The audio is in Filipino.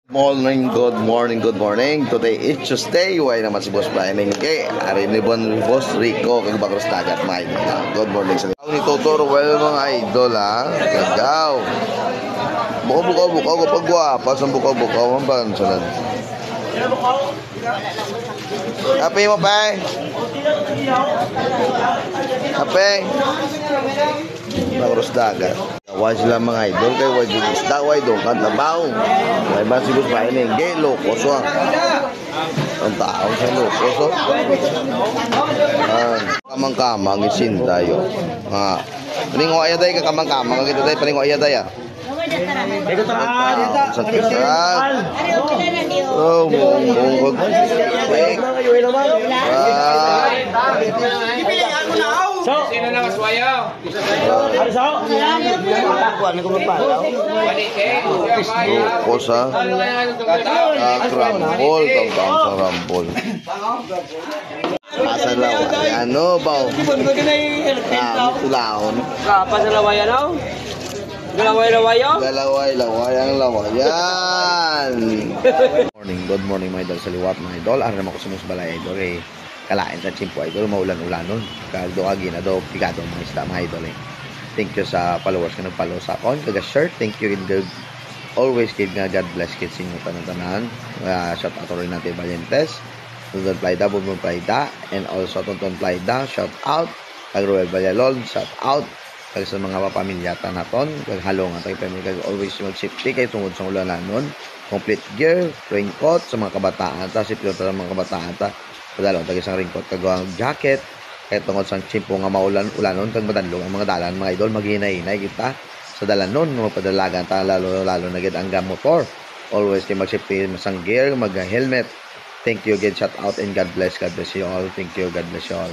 Good morning. Today is Tuesday. Why naman si Boss Brian Engke. Ari ni Boss Rico kag bakros dagat may. Good morning sa ni Totoro. Well mga idol ha. Gagaw. Bukaw ko pagwapa sa bukaw man ban sunod. Happy mo pa? Happy? Bakros dagat. Why sila mga idol kay why jud isda why do kan tabaw. May ba si Boss Brian Engke loko so. Ang tao sa loko so. Kamang-kamang isin tayo. Paningo aya day ka kamang-kamang kita day paningo aya day. Sa kisal. Oh, mong So, sino na mas wayaw? Ano so? Kuan ko magpalaw. Loko sa Rambol, tawag sa Rambol. Asa laway, ano ba? Tulaon. Kapas na laway ano? Galaway-laway oh? Galaway ang lawayan. Good morning mga idol sa liwat mga idol. Ano naman ko sa musbalay idol eh. Kalain sa chimpo idol, maulan-ulanon. Kagdo agi na daw, pigado mga isda mga idol eh. Thank you sa followers ka nagpalo sa akon. Kaga-shirt, thank you in the always kid nga God bless kids sinyo tanan-tanan. Shout out rin natin Valientes. Tonton Playda, Bubong Playda. And also Tonton Playda, shout out. Kag Roel Vallalon, shout out. Kag sa mga pamilyata naton. Kag halong nga tayo pamilya. Kag always mag-safety kayo tungod sa ulanon. Complete gear, raincoat sa mga kabataan. Safety sa mga kabataan. Padalong tag isang raincoat kagawang jacket kahit tungod sa chimpo nga maulan-ulanon kag madalong ang mga dalan mga idol maghinay-hinay kita sa dalanon nga padalagan ta lalo na gid ang motor. Always kay mag-safety masang gear, mag-helmet. Thank you again, shout out and God bless you all. Thank you, God bless you all.